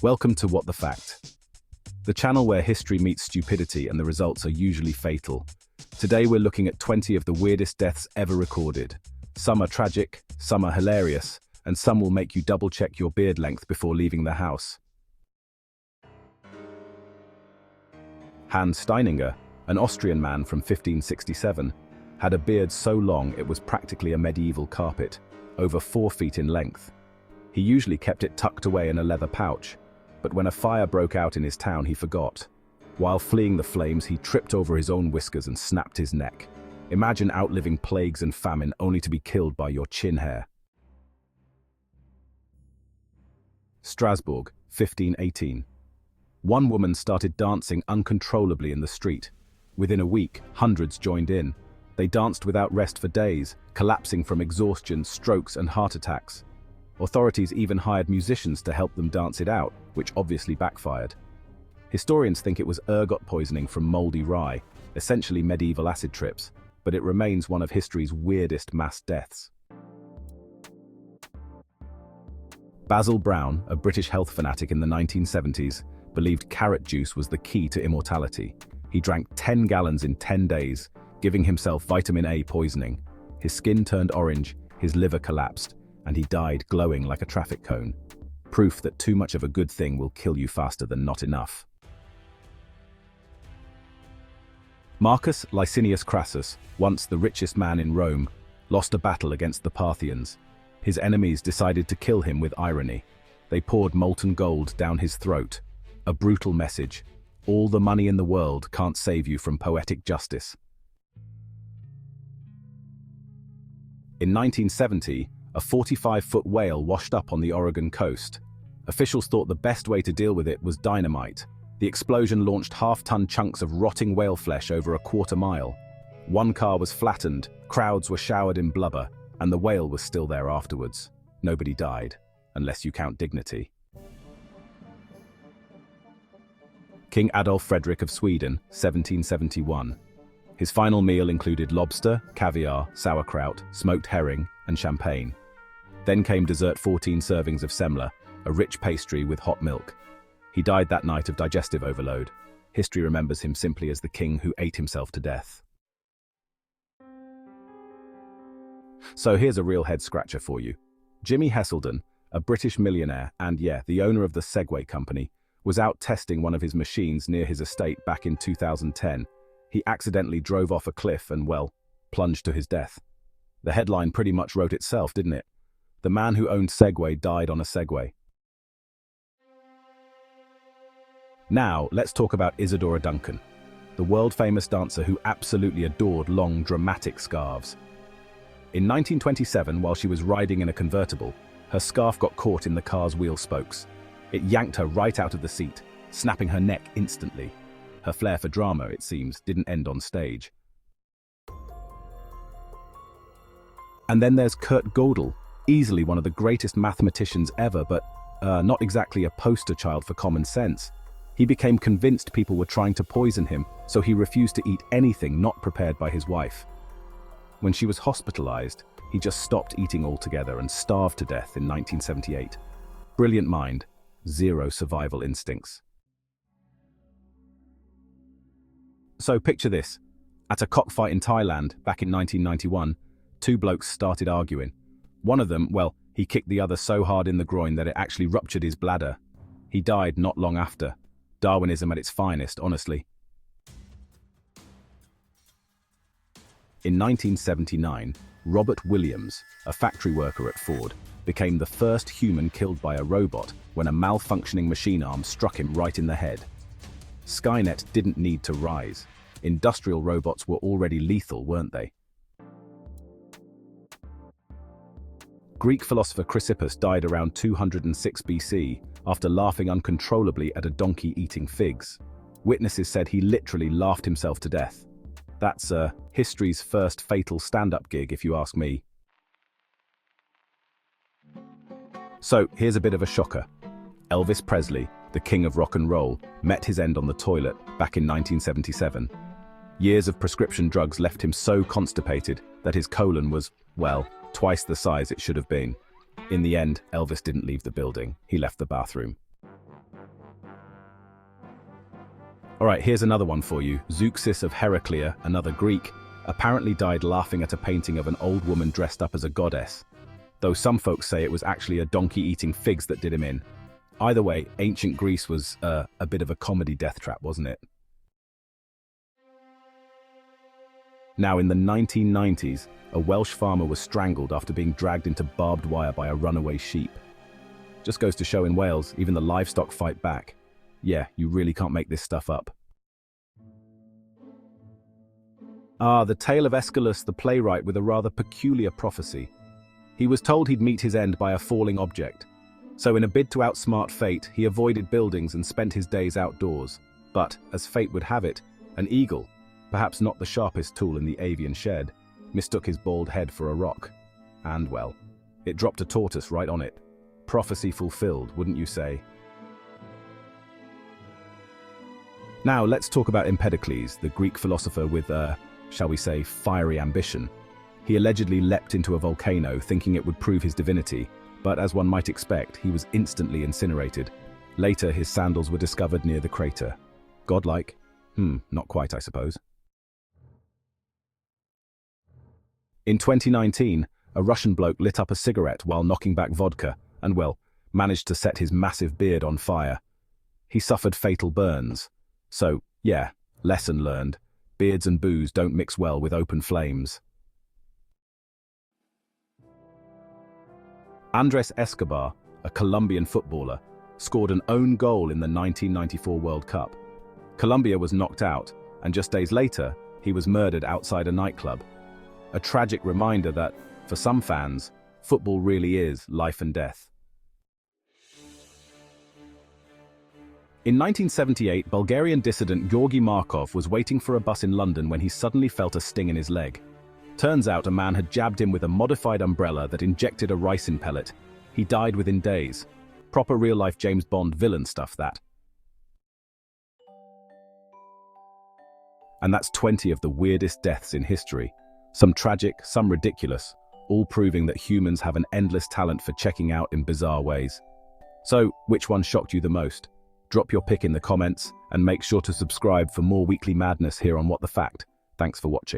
Welcome to What the Fact, the channel where history meets stupidity and the results are usually fatal. Today we're looking at 20 of the weirdest deaths ever recorded. Some are tragic, some are hilarious, and some will make you double-check your beard length before leaving the house. Hans Steininger, an Austrian man from 1567, had a beard so long it was practically a medieval carpet, over 4 feet in length. He usually kept it tucked away in a leather pouch, but when a fire broke out in his town he forgot. While fleeing the flames, he tripped over his own whiskers and snapped his neck. Imagine outliving plagues and famine only to be killed by your chin hair. Strasbourg, 1518. One woman started dancing uncontrollably in the street. Within a week, hundreds joined in. They danced without rest for days, collapsing from exhaustion, strokes, and heart attacks. Authorities even hired musicians to help them dance it out, which obviously backfired. Historians think it was ergot poisoning from moldy rye, essentially medieval acid trips, but it remains one of history's weirdest mass deaths. Basil Brown, a British health fanatic in the 1970s, believed carrot juice was the key to immortality. He drank 10 gallons in 10 days, giving himself vitamin A poisoning. His skin turned orange, his liver collapsed, and he died glowing like a traffic cone. Proof that too much of a good thing will kill you faster than not enough. Marcus Licinius Crassus, once the richest man in Rome, lost a battle against the Parthians. His enemies decided to kill him with irony. They poured molten gold down his throat. A brutal message: all the money in the world can't save you from poetic justice. In 1970, a 45-foot whale washed up on the Oregon coast. Officials thought the best way to deal with it was dynamite. The explosion launched half-ton chunks of rotting whale flesh over a quarter mile. One car was flattened, crowds were showered in blubber, and the whale was still there afterwards. Nobody died, unless you count dignity. King Adolf Fredrik of Sweden, 1771. His final meal included lobster, caviar, sauerkraut, smoked herring, and champagne. Then came dessert 14 servings of semla, a rich pastry with hot milk. He died that night of digestive overload. History remembers him simply as the king who ate himself to death. So here's a real head-scratcher for you. Jimmy Heselden, a British millionaire and, the owner of the Segway company, was out testing one of his machines near his estate back in 2010. He accidentally drove off a cliff and, plunged to his death. The headline pretty much wrote itself, didn't it? The man who owned Segway died on a Segway. Now, let's talk about Isadora Duncan, the world-famous dancer who absolutely adored long, dramatic scarves. In 1927, while she was riding in a convertible, her scarf got caught in the car's wheel spokes. It yanked her right out of the seat, snapping her neck instantly. Her flair for drama, it seems, didn't end on stage. And then there's Kurt Gödel, easily one of the greatest mathematicians ever, but not exactly a poster child for common sense. He became convinced people were trying to poison him, so he refused to eat anything not prepared by his wife. When she was hospitalized, he just stopped eating altogether and starved to death in 1978. Brilliant mind, zero survival instincts. So picture this. At a cockfight in Thailand back in 1991, 2 blokes started arguing. One of them, he kicked the other so hard in the groin that it actually ruptured his bladder. He died not long after. Darwinism at its finest, honestly. In 1979, Robert Williams, a factory worker at Ford, became the first human killed by a robot when a malfunctioning machine arm struck him right in the head. Skynet didn't need to rise. Industrial robots were already lethal, weren't they? Greek philosopher Chrysippus died around 206 BC after laughing uncontrollably at a donkey eating figs. Witnesses said he literally laughed himself to death. That's history's first fatal stand-up gig, if you ask me. So here's a bit of a shocker. Elvis Presley, the king of rock and roll, met his end on the toilet back in 1977. Years of prescription drugs left him so constipated that his colon was, twice the size it should have been. In the end, Elvis didn't leave the building, he left the bathroom. Alright, here's another one for you. Zeuxis of Heraclea, another Greek, apparently died laughing at a painting of an old woman dressed up as a goddess, though some folks say it was actually a donkey eating figs that did him in. Either way, ancient Greece was a bit of a comedy death trap, wasn't it? Now, in the 1990s, a Welsh farmer was strangled after being dragged into barbed wire by a runaway sheep. Just goes to show in Wales, even the livestock fight back. Yeah, you really can't make this stuff up. The tale of Aeschylus the playwright with a rather peculiar prophecy. He was told he'd meet his end by a falling object. So in a bid to outsmart fate, he avoided buildings and spent his days outdoors. But, as fate would have it, an eagle, perhaps not the sharpest tool in the avian shed, mistook his bald head for a rock. And, well, it dropped a tortoise right on it. Prophecy fulfilled, wouldn't you say? Now, let's talk about Empedocles, the Greek philosopher with shall we say, fiery ambition. He allegedly leapt into a volcano thinking it would prove his divinity, but as one might expect, he was instantly incinerated. Later, his sandals were discovered near the crater. Godlike? Not quite, I suppose. In 2019, a Russian bloke lit up a cigarette while knocking back vodka and, well, managed to set his massive beard on fire. He suffered fatal burns. So, yeah, lesson learned. Beards and booze don't mix well with open flames. Andres Escobar, a Colombian footballer, scored an own goal in the 1994 World Cup. Colombia was knocked out, and just days later, he was murdered outside a nightclub. A tragic reminder that, for some fans, football really is life and death. In 1978, Bulgarian dissident Georgi Markov was waiting for a bus in London when he suddenly felt a sting in his leg. Turns out a man had jabbed him with a modified umbrella that injected a ricin pellet. He died within days. Proper real-life James Bond villain stuff, that. And that's 20 of the weirdest deaths in history. Some tragic, some ridiculous, all proving that humans have an endless talent for checking out in bizarre ways. So, which one shocked you the most? Drop your pick in the comments, and make sure to subscribe for more weekly madness here on What the Fact. Thanks for watching.